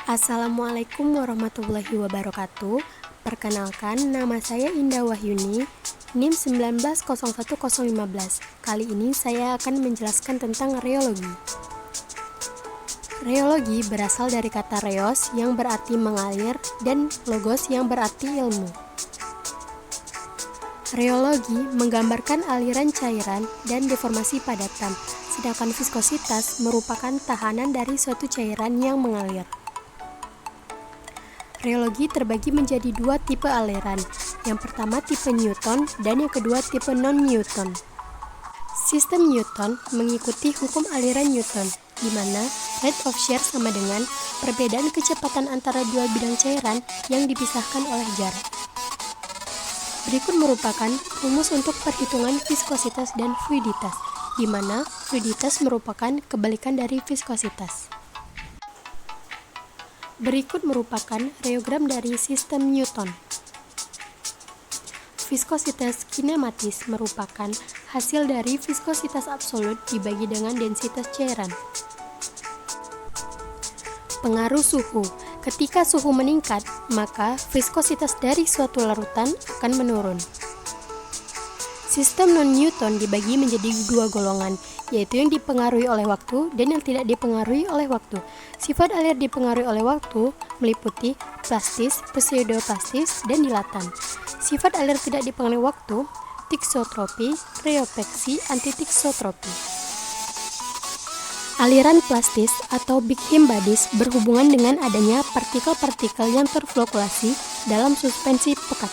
Assalamualaikum warahmatullahi wabarakatuh. Perkenalkan, nama saya Indah Wahyuni, NIM 1901015. Kali ini saya akan menjelaskan tentang reologi. Reologi berasal dari kata reos yang berarti mengalir dan logos yang berarti ilmu. Reologi menggambarkan aliran cairan dan deformasi padatan, sedangkan viskositas merupakan tahanan dari suatu cairan yang mengalir. Reologi terbagi menjadi dua tipe aliran. Yang pertama tipe Newton dan yang kedua tipe non-Newton. Sistem Newton mengikuti hukum aliran Newton, di mana rate of shear sama dengan perbedaan kecepatan antara dua bidang cairan yang dipisahkan oleh jarak. Berikut merupakan rumus untuk perhitungan viskositas dan fluiditas, di mana fluiditas merupakan kebalikan dari viskositas. Berikut merupakan reogram dari sistem Newton. Viskositas kinematis merupakan hasil dari viskositas absolut dibagi dengan densitas cairan. Pengaruh suhu. Ketika suhu meningkat, maka viskositas dari suatu larutan akan menurun. Sistem non-Newton dibagi menjadi dua golongan, yaitu yang dipengaruhi oleh waktu dan yang tidak dipengaruhi oleh waktu. Sifat alir dipengaruhi oleh waktu meliputi plastis, pseudoplastis, dan dilatan. Sifat alir tidak dipengaruhi waktu, tiksotropi, rheopeksi, antitiksotropi. Aliran plastis atau big him bodies berhubungan dengan adanya partikel-partikel yang terflokulasi dalam suspensi pekat.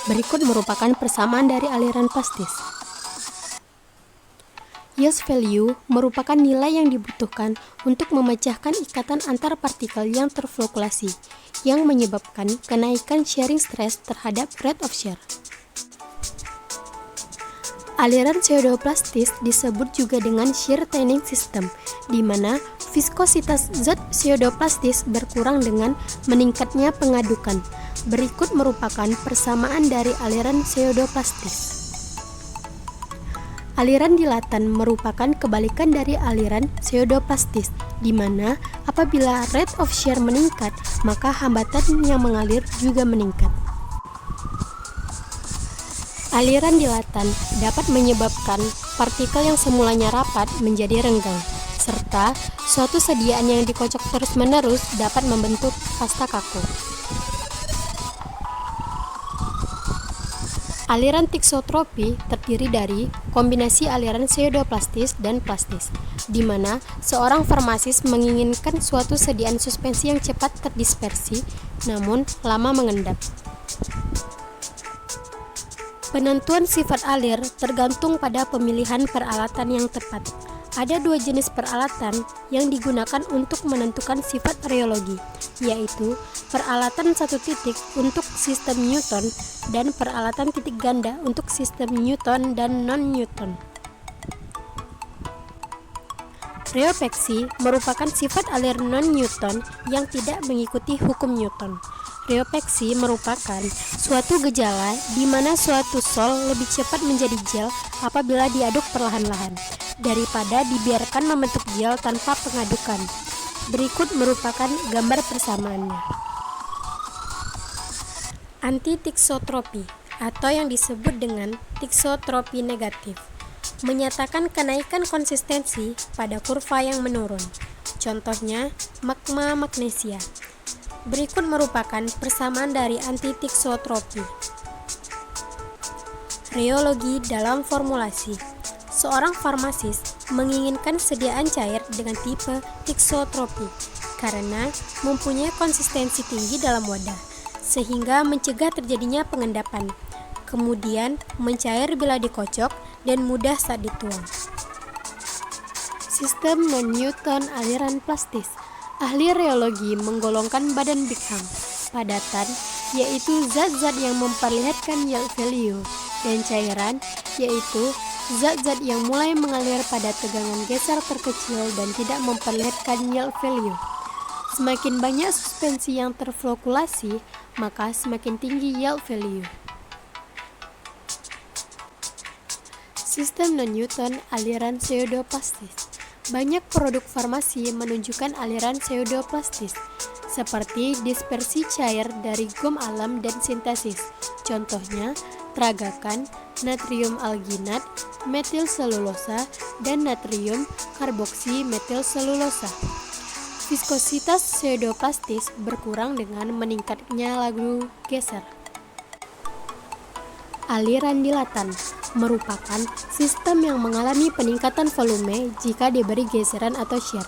Berikut merupakan persamaan dari aliran plastis. Yield value merupakan nilai yang dibutuhkan untuk memecahkan ikatan antar partikel yang terflokulasi, yang menyebabkan kenaikan shearing stress terhadap rate of shear. Aliran pseudoplastis disebut juga dengan shear thinning system, di mana viskositas zat pseudoplastis berkurang dengan meningkatnya pengadukan. Berikut merupakan persamaan dari aliran pseudoplastis. Aliran dilatan merupakan kebalikan dari aliran pseudoplastis, di mana apabila rate of shear meningkat, maka hambatan yang mengalir juga meningkat. Aliran dilatan dapat menyebabkan partikel yang semulanya rapat menjadi renggang, serta suatu sediaan yang dikocok terus-menerus dapat membentuk pasta kaku. Aliran tiksotropi terdiri dari kombinasi aliran pseudoplastis dan plastis, di mana seorang farmasis menginginkan suatu sediaan suspensi yang cepat terdispersi, namun lama mengendap. Penentuan sifat alir tergantung pada pemilihan peralatan yang tepat. Ada dua jenis peralatan yang digunakan untuk menentukan sifat reologi, yaitu peralatan satu titik untuk sistem Newton dan peralatan titik ganda untuk sistem Newton dan non-Newton. Rheopeksi merupakan sifat alir non-Newton yang tidak mengikuti hukum Newton. Rheopeksi merupakan suatu gejala di mana suatu sol lebih cepat menjadi gel apabila diaduk perlahan-lahan, daripada dibiarkan membentuk gel tanpa pengadukan. Berikut merupakan gambar persamaannya. Antitiksotropi atau yang disebut dengan tiksotropi negatif menyatakan kenaikan konsistensi pada kurva yang menurun. Contohnya magma magnesia. Berikut merupakan persamaan dari antitiksotropi. Reologi dalam formulasi. Seorang farmasis menginginkan sediaan cair dengan tipe tiksotropi karena mempunyai konsistensi tinggi dalam wadah, sehingga mencegah terjadinya pengendapan, kemudian mencair bila dikocok dan mudah saat dituang. Sistem non-Newton aliran plastis. Ahli reologi menggolongkan badan Bingham padatan, yaitu zat-zat yang memperlihatkan yield value, dan cairan, yaitu zat-zat yang mulai mengalir pada tegangan geser terkecil dan tidak memperlihatkan yield value. Semakin banyak suspensi yang terflokulasi, maka semakin tinggi yield value. Sistem non-Newton aliran pseudoplastis. Banyak produk farmasi menunjukkan aliran pseudoplastis. seperti dispersi cair dari gum alam dan sintesis. Contohnya, tragakan, natrium alginat, metil selulosa, dan natrium karboksi metil selulosa. Viskositas pseudoplastis berkurang dengan meningkatnya lagu geser. Aliran dilatan merupakan sistem yang mengalami peningkatan volume jika diberi geseran atau shear.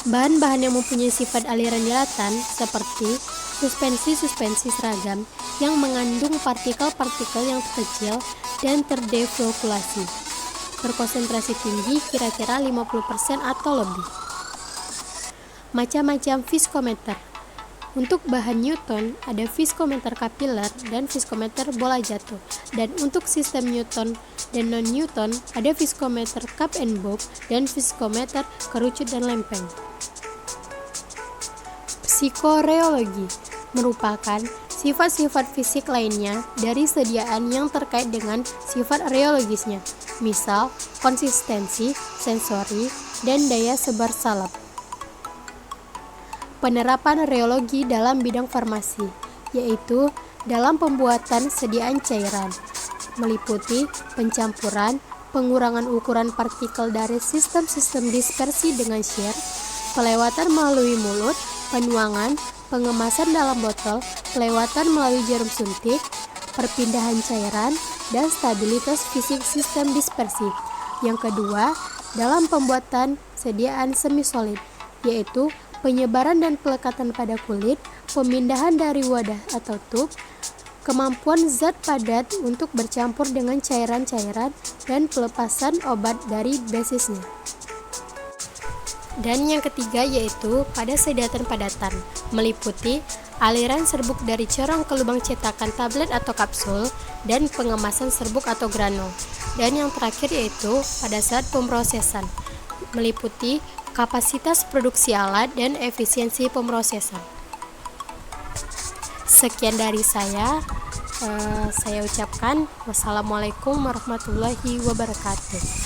Bahan-bahan yang mempunyai sifat aliran dilatan seperti suspensi-suspensi seragam yang mengandung partikel-partikel yang kecil dan terdeflokulasi, berkonsentrasi tinggi kira-kira 50% atau lebih. Macam-macam viskometer. Untuk bahan Newton, ada viskometer kapiler dan viskometer bola jatuh. Dan untuk sistem Newton dan non-Newton, ada viskometer cup and bob dan viskometer kerucut dan lempeng. Psikoreologi merupakan sifat-sifat fisik lainnya dari sediaan yang terkait dengan sifat reologisnya, misal konsistensi, sensori, dan daya sebar salep. Penerapan reologi dalam bidang farmasi, yaitu dalam pembuatan sediaan cairan, meliputi pencampuran, pengurangan ukuran partikel dari sistem-sistem dispersi dengan shear, pelewatan melalui mulut, penuangan, pengemasan dalam botol, pelewatan melalui jarum suntik, perpindahan cairan, dan stabilitas fisik sistem dispersi. Yang kedua, dalam pembuatan sediaan semi-solid, yaitu penyebaran dan pelekatan pada kulit, pemindahan dari wadah atau tub, kemampuan zat padat untuk bercampur dengan cairan-cairan, dan pelepasan obat dari basisnya. Dan yang ketiga yaitu pada sedatan-padatan, meliputi aliran serbuk dari corong ke lubang cetakan tablet atau kapsul, dan pengemasan serbuk atau granul. Dan yang terakhir yaitu pada saat pemrosesan, meliputi kapasitas produksi alat dan efisiensi pemrosesan. Sekian dari saya ucapkan wassalamualaikum warahmatullahi wabarakatuh.